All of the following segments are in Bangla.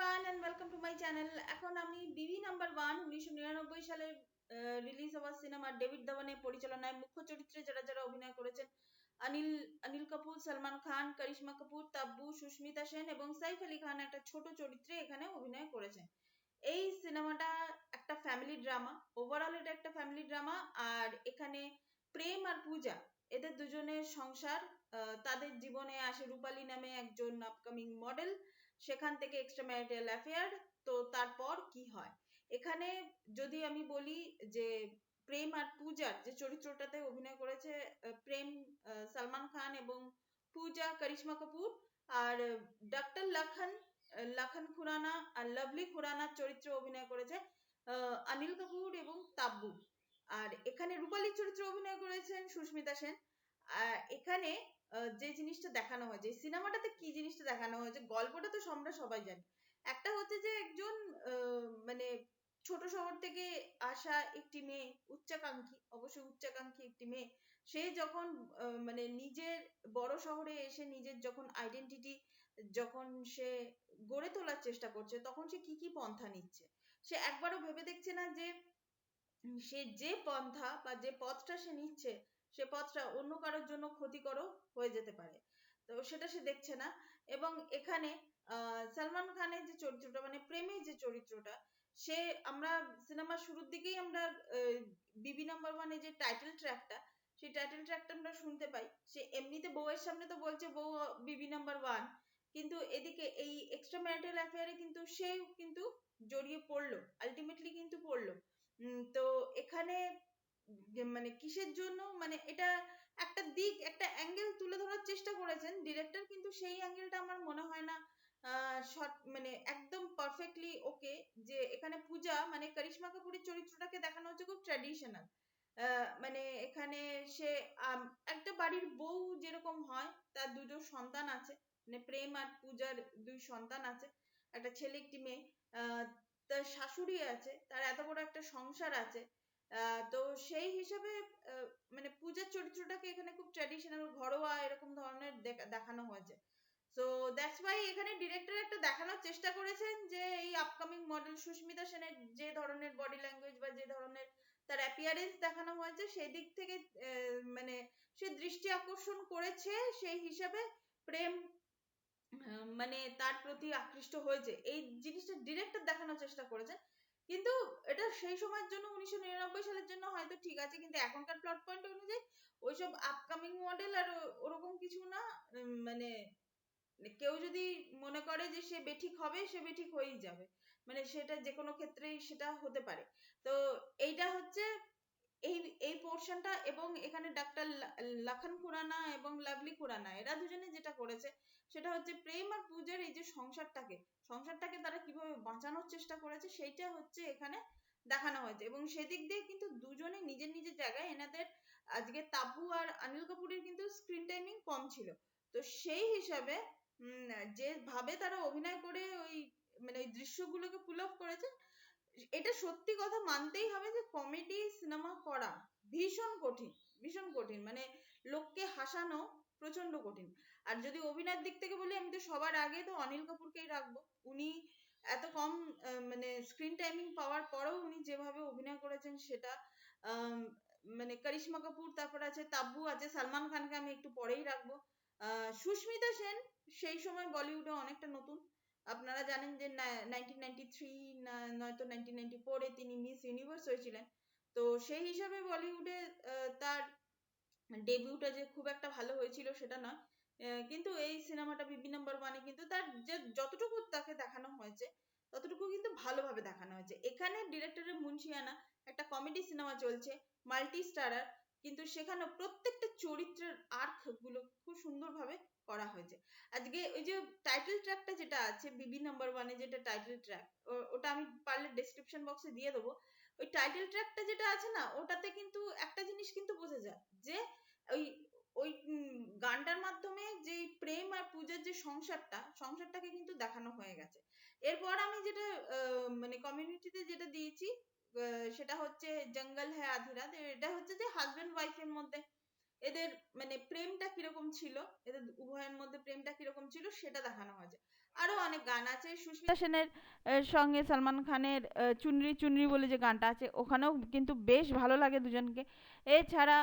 everyone and welcome to my channel. এখন আমি বিবি নাম্বার 1 1999 সালে রিলিজ হওয়া সিনেমা ডেভিড ধাওয়ানের পরিচালনায় মুখ্য চরিত্রে যারা যারা অভিনয় করেছেন অনিল কাপুর, সালমান খান, করিশ্মা কাপুর, তাব্বু, সুস্মিতা সেন এবং সাইফ আলী খান একটা ছোট চরিত্রে এখানে অভিনয় করেছেন। এই সিনেমাটা একটা ফ্যামিলি ড্রামা, ওভারঅল এটা একটা ফ্যামিলি ড্রামা। আর এখানে প্রেম আর পূজা এদের দুজনের সংসার, তাদের জীবনে আসে রূপালী নামে একজন আপকামিং মডেল, সেখান থেকে এক্সট্রা ম্যারিটাল অ্যাফেয়ার। তো তারপর কি হয় এখানে যদি আমি বলি যে প্রেম আর পূজার যে চরিত্রটাতে অভিনয় করেছে প্রেম সালমান খান এবং পূজা করিশ্মা কাপুর, আর ডক্টর লখন খুরানা আর লাভলি খুরানার চরিত্রে অভিনয় করেছে অনিল কাপুর এবং তাব্বু। আর এখানে রূপালীর চরিত্রে অভিনয় করেছেন সুস্মিতা সেন। এখানে যে জিনিসটা দেখানো হয়েছে এই সিনেমাটাতে, কি জিনিসটা দেখানো হয়েছে, গল্পটা তো আমরা সবাই জানি। একটা হচ্ছে যে একজন মানে ছোট শহর থেকে আসা একটি মেয়ে, উচ্চাকাঙ্ক্ষী, অবশ্যই উচ্চাকাঙ্ক্ষী একটি মেয়ে, সে যখন মানে নিজের বড় শহরে এসে নিজের যখন আইডেন্টিটি যখন সে গড়ে তোলার চেষ্টা করছে, তখন সে কি কি পন্থা নিচ্ছে। সে একবারও ভেবে দেখছে না যে সে যে পন্থা বা যে পথটা সে নিচ্ছে সে পথটা অন্য কারোর জন্য ক্ষতিকরও হয়ে যেতে পারে। তো সেটা সে দেখছে না। এবং এখানে সালমান খানের যে চরিত্রটা, মানে প্রেমের যে চরিত্রটা, সে আমরা সিনেমার শুরুর দিকেই আমরা বিবি নাম্বার 1 যে টাইটেল ট্র্যাকটা, সেই টাইটেল ট্র্যাকটা আমরা শুনতে পাই। সে এমনিতে বউয়ের সামনে তো বলছে বউ বিবি নাম্বার 1, কিন্তু এদিকে এই এক্সট্রা ম্যারিটাল অ্যাফেয়ারে কিন্তু সেও কিন্তু জড়িয়ে পড়লো, আলটিমেটলি কিন্তু পড়লো। তো এখানে মানে কিসের জন্য, মানে এটা একটা দিক, একটা অ্যাঙ্গেল তুলে ধরার চেষ্টা করেছেন ডিরেক্টর, কিন্তু সেই অ্যাঙ্গেলটা আমার মনে হয় না মানে একদম পারফেক্টলি ওকে। যে এখানে পূজা মানে করিশ্মা কাপুরের চরিত্রটাকে দেখানো হচ্ছে খুব ট্র্যাডিশনাল। মানে এখানে সে একটা বাড়ির বউ যেরকম হয়, তার দুটো সন্তান আছে, মানে প্রেম আর পূজার দুই সন্তান আছে, একটা ছেলে একটি মেয়ে। তার শাশুড়ি আছে, তার এত বড় একটা সংসার আছে। তো সেই হিসাবে মানে পূজার চরিত্রটাকে এখানে খুব ট্র্যাডিশনাল, ঘরোয়া এরকম ধরনের দেখানো হয়েছে। সো দ্যাটস ওয়াই এখানে ডিরেক্টর একটা দেখানোর চেষ্টা করেছেন যে এই আপকামিং মডেল সুস্মিতা সেনের যে ধরনের বডি ল্যাঙ্গুয়েজ বা যে ধরনের তার অ্যাপিয়ারেন্স দেখানো হয়েছে, সেই দিক থেকে মানে সে দৃষ্টি আকর্ষণ করেছে, সেই হিসাবে প্রেম মানে তার প্রতি আকৃষ্ট হয়েছে, এই জিনিসটা ডিরেক্টর দেখানোর চেষ্টা করেছে। কিন্তু এটা সেই সময়ের জন্য 1999 সালের জন্য হয়তো ঠিক আছে, কিন্তু এখনকার প্লট পয়েন্ট অনুযায়ী ওইসব আপকামিং মডেল আর ওরকম কিছু না। মানে কেউ যদি মনে করে যে সে বেঠিক হবে, সে বেঠিক হয়েই যাবে, মানে সেটা যে কোনো ক্ষেত্রেই সেটা হতে পারে। তো এইটা হচ্ছে এই এই পোর্শনটা। এবং এখানে ডাক্তার লখন খুরানা এবং লাভলি খুরানা এরা দুজনে যেটা করেছে সেটা হচ্ছে প্রেম আর পূজার এই যে সংসারটাকে তারা কিভাবে বাঁচানোর চেষ্টা করেছে, সেইটা হচ্ছে এখানে দেখানো হয়েছে। এবং সেদিক দিয়ে কিন্তু দুজনে নিজের নিজের জায়গায়, এনাদের আজকে তাব্বু আর অনিল কাপুরের কিন্তু স্ক্রিন টাইমিং কম ছিল। তো সেই হিসাবে যেভাবে তারা অভিনয় করে ওই মানে ওই দৃশ্যগুলোকে পুল অফ করেছে, এটা সত্যি কথা মানতেই হবে যে কমেডি সিনেমা করা ভীষণ কঠিন, ভীষণ কঠিন, মানে লোককে হাসানো প্রচন্ড কঠিন। আর যদি অভিনয়ের দিক থেকে বলি, আমি তো সবার আগে তো অনিল কাপুরকেই রাখবো। উনি এত কম মানে স্ক্রিন টাইমিং পাওয়ার পরেও উনি যেভাবে অভিনয় করেছেন সেটা মানে করিশ্মা কাপুর, তারপর আছে তাব্বু, আছে সালমান খানকে আমি একটু পরেই রাখবো। সুস্মিতা সেন সেই সময় বলিউডে অনেকটা নতুন। আপনারা জানেন যে 1993 নয়তো 1994 তিনি মিস ইউনিভার্স হয়েছিলেন। তো সেই হিসাবে বলিউডে তার ডেবিউটা যে খুব একটা ভালো হয়েছিল সেটা নয়, কিন্তু এই সিনেমাটা বিবি নাম্বার 1 কিন্তু তার যে যতটুকু তাকে দেখানো হয়েছে ততটুকু কিন্তু ভালোভাবে দেখানো হয়েছে। এখানে ডিরেক্টরের মুন্সিয়ানা, একটা কমেডি সিনেমা চলছে, মাল্টি স্টারার, কিন্তু সেখানে প্রত্যেকটা চরিত্রের আর্ক গুলো খুব সুন্দরভাবে করা হয়েছে। আজকে ওই যে টাইটেল ট্র্যাকটা যেটা আছে বিবি নাম্বার 1 যেটা টাইটেল ট্র্যাক, ওটা আমি পারলে ডেসক্রিপশন বক্সে দিয়ে দেবো। ওই টাইটেল ট্র্যাকটা যেটা আছে না, ওটাতে কিন্তু একটা জিনিস কিন্তু বোঝা যায় যে ওই ওই গানটার মাধ্যমে যে প্রেম আর পূজার যে সংসারটাকে কিন্তু দেখানো হয়ে গেছে। এরপর আমি যেটা মানে কমিউনিটিতে যেটা দিয়েছি সেটা হচ্ছে জঙ্গল হ্যায় আধি রাত। এটা হচ্ছে যে হাজবেন্ড ওয়াইফের মধ্যে এদের মানে প্রেমটা কিরকম ছিল, এদের উভয়ের মধ্যে প্রেমটা কিরকম ছিল সেটা দেখানো হয়েছে। আর আরো অনেক গান আছে, সুস্মিতা সেনের সঙ্গে সালমান খানের চুনরি চুনরি বলে যে গানটা আছে, ওখানেও কিন্তু বেশ ভালো লাগে দুজনকে। এছাড়া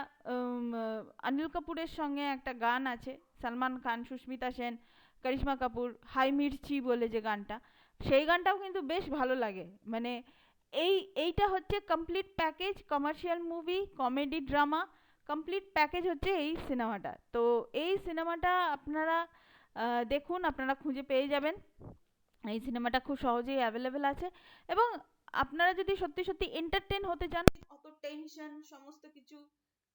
অনিল কাপুরের সঙ্গে একটা গান আছে, সালমান খান, সুস্মিতা সেন, করিশ্মা কাপুর, হাই মির্চি বলে যে গানটা, সেই গানটাও কিন্তু বেশ ভালো লাগে। মানে এইটা হচ্ছে complete package, commercial movie, comedy, drama, complete package হচ্ছে এই সিনেমাটা। তো এই সিনেমাটা আপনারা দেখুন, আপনারা খুঁজে পেয়ে যাবেন। এই সিনেমাটা খুব সহজেই অ্যাভেলেবেল আছে, এবং আপনারা যদি সত্যি সত্যি এন্টারটেন হতে চান, অত টেনশন সমস্ত কিছু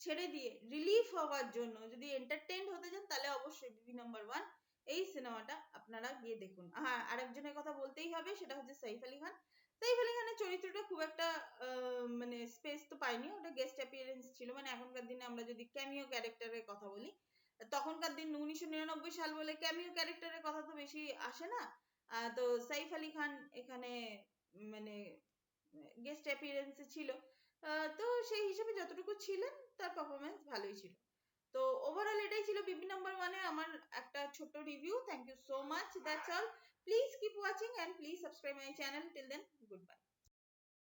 ছেড়ে দিয়ে রিলিফ হওয়ার জন্য যদি এন্টারটেন হতে চান, তাহলে অবশ্যই বিবি নাম্বার 1 এই সিনেমাটা আপনারা গিয়ে দেখুন। হ্যাঁ, আরেকজনের কথা বলতেই হবে, সেটা হচ্ছে সাইফ আলী খান। সাইফ আলী খানের চরিত্রটা খুব একটা মানে স্পেস তো পায়নি, ওটা গেস্ট অ্যাপিয়ারেন্স ছিল। মানে এখনকার দিনে আমরা যদি ক্যামিও ক্যারেক্টারের কথা বলি, তখনকার দিন 1999 সাল বলে ক্যামিও ক্যারেক্টারের কথা তো বেশি আসে না। তো সাইফ আলী খান এখানে মানে গেস্ট অ্যাপিয়ারেন্সে ছিল। তো সেই হিসেবে যতটুকু ছিলেন, তার পারফরমেন্স ভালোই ছিল। তো ওভারঅল এটাই ছিল বিবি নাম্বার 1 এ আমার একটা ছোট্ট review. Thank you so much, that's all. Please keep watching and please subscribe my channel. Till then, good by.